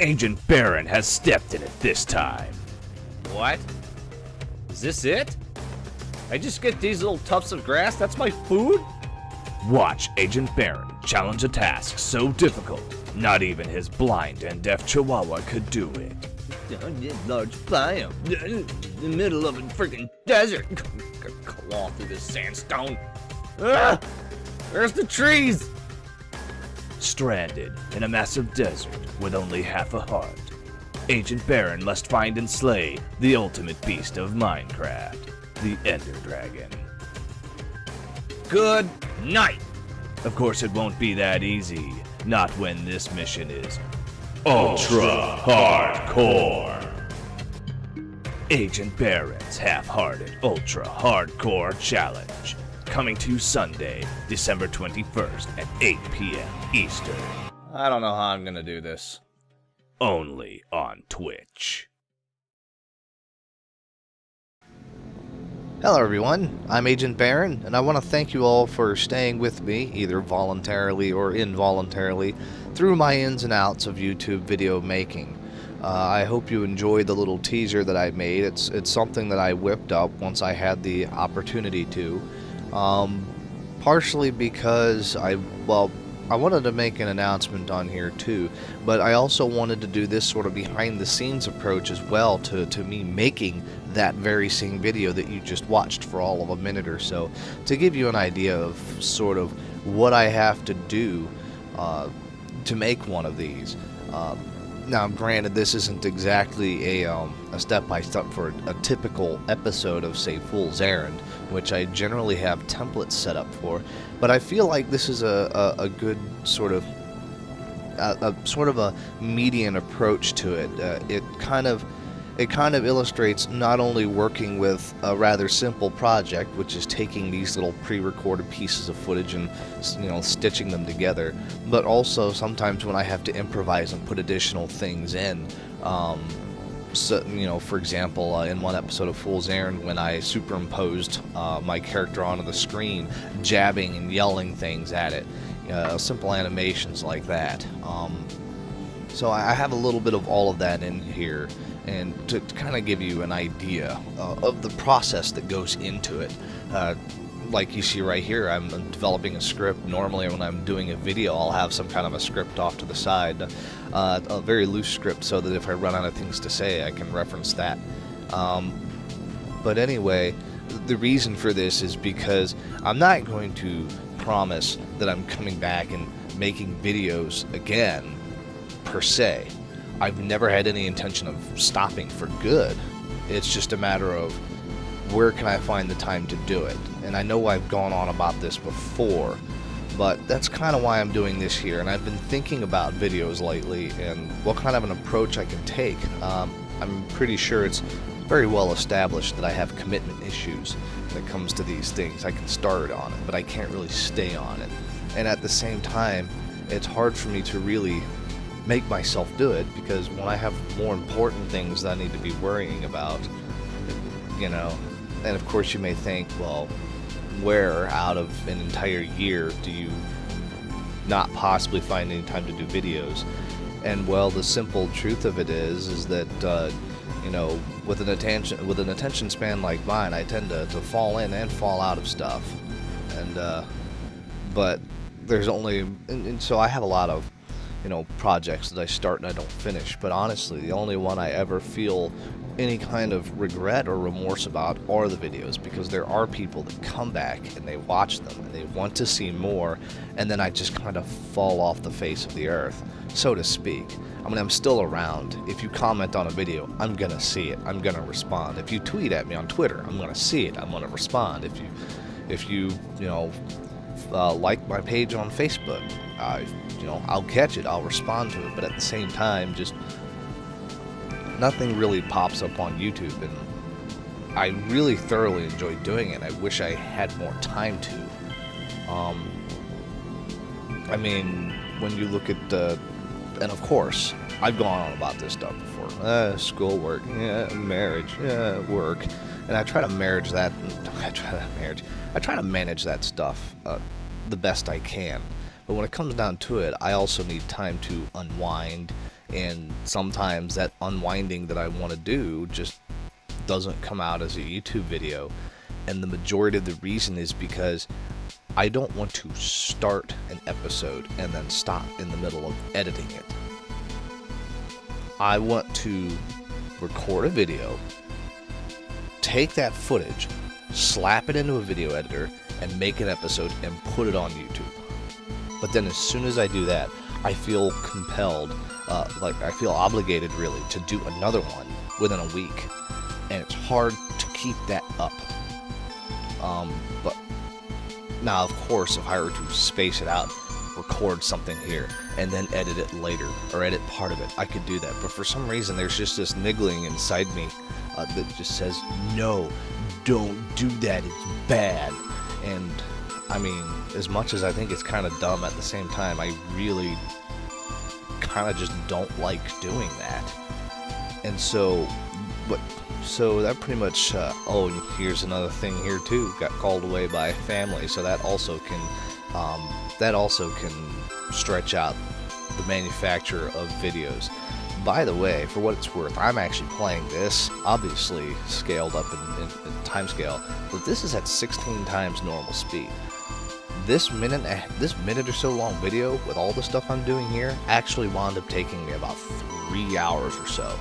Agent Baron has stepped in it this time. What? Is this it? I just get these little tufts of grass? That's my food? Watch Agent Baron challenge a task so difficult, not even his blind and deaf chihuahua could do it. Large biome. The middle of a freaking desert. Claw through this sandstone. Where's the trees? Stranded in a massive desert with only half a heart, Agent Baron must find and slay the ultimate beast of Minecraft, the Ender Dragon. Good night. Of course it won't be that easy, not when this mission is ultra hardcore. Agent Baron's half-hearted ultra hardcore challenge, coming to Sunday, December 21st at 8 p.m. Eastern. I don't know how I'm gonna do this. Only on Twitch. Hello everyone, I'm Agent Baron, and I want to thank you all for staying with me, either voluntarily or involuntarily, through my ins and outs of YouTube video making. I hope you enjoyed the little teaser that I made. It's something that I whipped up once I had the opportunity to. Partially because I wanted to make an announcement on here too, but I also wanted to do this sort of behind the scenes approach as well to me making that very same video that you just watched for all of a minute or so, to give you an idea of sort of what I have to do to make one of these. Now, granted, this isn't exactly a step-by-step for a typical episode of, say, Fool's Errand, which I generally have templates set up for, but I feel like this is a good sort of a median approach to it. It kind of illustrates not only working with a rather simple project, which is taking these little pre-recorded pieces of footage and, stitching them together, but also sometimes when I have to improvise and put additional things in. So, for example, in one episode of Fool's Errand, when I superimposed my character onto the screen, jabbing and yelling things at it, simple animations like that. So I have a little bit of all of that in here, and to kind of give you an idea of the process that goes into it. Like you see right here, I'm developing a script. Normally when I'm doing a video, I'll have some kind of a script off to the side, a very loose script, so that if I run out of things to say, I can reference that. But anyway, the reason for this is because I'm not going to promise that I'm coming back and making videos again, per se. I've never had any intention of stopping for good. It's just a matter of where can I find the time to do it. And I know I've gone on about this before, but that's kind of why I'm doing this here. And I've been thinking about videos lately and what kind of an approach I can take. I'm pretty sure it's very well established that I have commitment issues when it comes to these things. I can start on it, but I can't really stay on it. And at the same time, it's hard for me to really make myself do it, because when I have more important things that I need to be worrying about, and of course you may think, well, where out of an entire year do you not possibly find any time to do videos? And well, the simple truth of it is that with an attention span like mine, I tend to fall in and fall out of stuff, and but there's only and so I have a lot of projects that I start and I don't finish, but honestly, the only one I ever feel any kind of regret or remorse about are the videos, because there are people that come back and they watch them and they want to see more, and then I just kind of fall off the face of the earth, so to speak. I mean, I'm still around. If you comment on a video, I'm gonna see it, I'm gonna respond. If you tweet at me on Twitter, I'm gonna see it, I'm gonna respond. If you like my page on Facebook, I'll catch it, I'll respond to it, but at the same time, just nothing really pops up on YouTube, and I really thoroughly enjoy doing it. I wish I had more time to. I mean, when you look at and of course, I've gone on about this stuff before. Schoolwork, marriage, work, and I try to manage that. I try to manage that stuff the best I can. But when it comes down to it, I also need time to unwind and sometimes that unwinding that I want to do just doesn't come out as a YouTube video. And the majority of the reason is because I don't want to start an episode and then stop in the middle of editing it. I want to record a video, take that footage, slap it into a video editor, and make an episode and put it on YouTube. But then as soon as I do that, I feel compelled, I feel obligated really to do another one within a week. And it's hard to keep that up. But now, of course, if I were to space it out, record something here, and then edit it later, or edit part of it, I could do that. But for some reason, there's just this niggling inside me that just says, no, don't do that, it's bad. And I mean, as much as I think it's kind of dumb, at the same time, I really kind of just don't like doing that. And so that pretty much, oh, and here's another thing here too, got called away by family, so that also can stretch out the manufacture of videos. By the way, for what it's worth, I'm actually playing this, obviously scaled up in time scale, but this is at 16 times normal speed. This minute or so long video with all the stuff I'm doing here actually wound up taking me about 3 hours or so.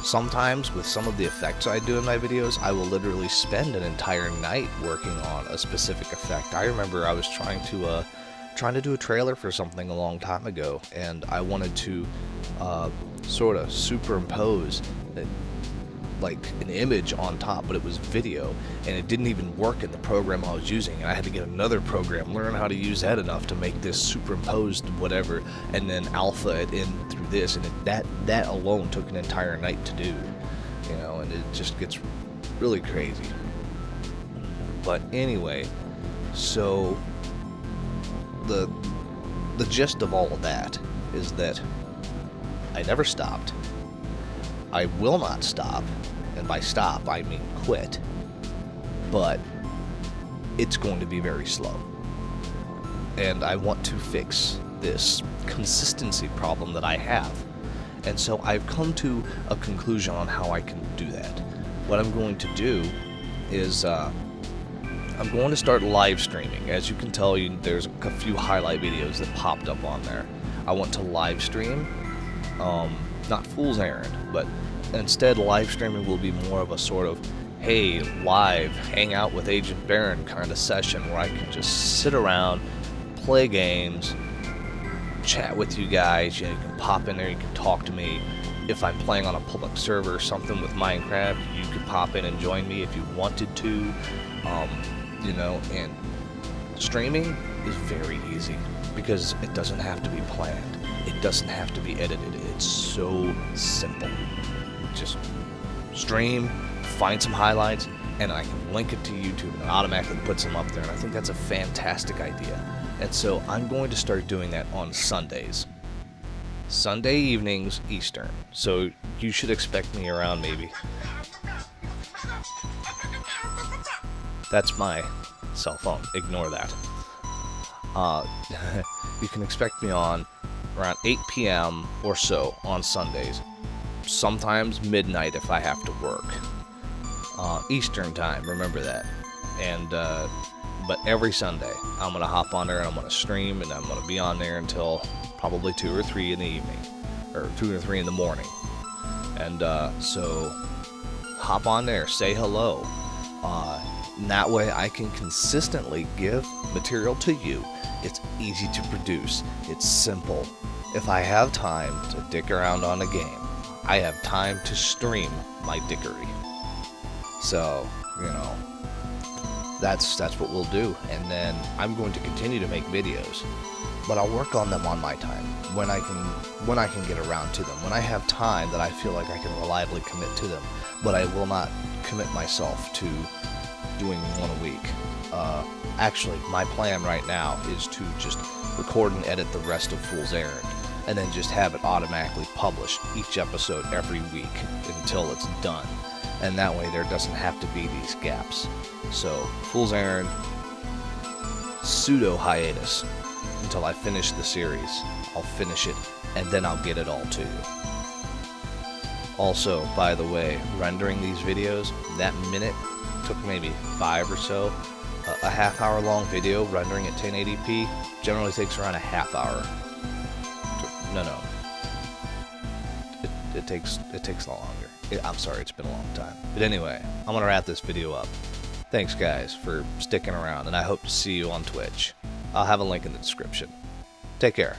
Sometimes with some of the effects I do in my videos, I will literally spend an entire night working on a specific effect. I remember I was trying to do a trailer for something a long time ago, and I wanted to sort of superimpose like an image on top, but it was video, and it didn't even work in the program I was using, and I had to get another program, learn how to use that enough to make this superimposed whatever, and then alpha it in through this, and that alone took an entire night to do, you know, and it just gets really crazy. But anyway, so the gist of all of that is that I never stopped. I will not stop, and by stop I mean quit, but it's going to be very slow. And I want to fix this consistency problem that I have. And so I've come to a conclusion on how I can do that. What I'm going to do is I'm going to start live streaming. As you can tell, there's a few highlight videos that popped up on there. I want to live stream, not Fool's Errand, but instead live streaming will be more of a sort of, hey, live, hang out with AgentBaron kind of session where I can just sit around, play games, chat with you guys. You know, you can pop in there, you can talk to me. If I'm playing on a public server or something with Minecraft, you could pop in and join me if you wanted to. You know, and streaming is very easy because it doesn't have to be planned. It doesn't have to be edited. It's so simple. Just stream, find some highlights, and I can link it to YouTube and it automatically puts them up there. And I think that's a fantastic idea. And so I'm going to start doing that on Sundays. Sunday evenings Eastern. So you should expect me around maybe. That's my cell phone. Ignore that. You can expect me on around 8 p.m. or so on Sundays. Sometimes midnight if I have to work. Eastern time, remember that. And but every Sunday I'm gonna hop on there and I'm gonna stream, and I'm gonna be on there until probably 2 or 3 in the evening, or 2 or 3 in the morning. And so hop on there, say hello. And that way I can consistently give material to you. It's easy to produce. It's simple. If I have time to dick around on a game, I have time to stream my dickery. So, you know, that's what we'll do. And then I'm going to continue to make videos, but I'll work on them on my time when I can get around to them. When I have time that I feel like I can reliably commit to them, but I will not commit myself to doing one a week. Actually, my plan right now is to just record and edit the rest of Fool's Errand, and then just have it automatically publish each episode every week until it's done. And that way there doesn't have to be these gaps. So, Fool's Errand, pseudo hiatus until I finish the series. I'll finish it, and then I'll get it all to you. Also, by the way, rendering these videos, that minute took maybe 5 or so. A half-hour long video, rendering at 1080p, generally takes around a half hour. No. It takes longer. I'm sorry, it's been a long time. But anyway, I'm gonna wrap this video up. Thanks guys for sticking around, and I hope to see you on Twitch. I'll have a link in the description. Take care.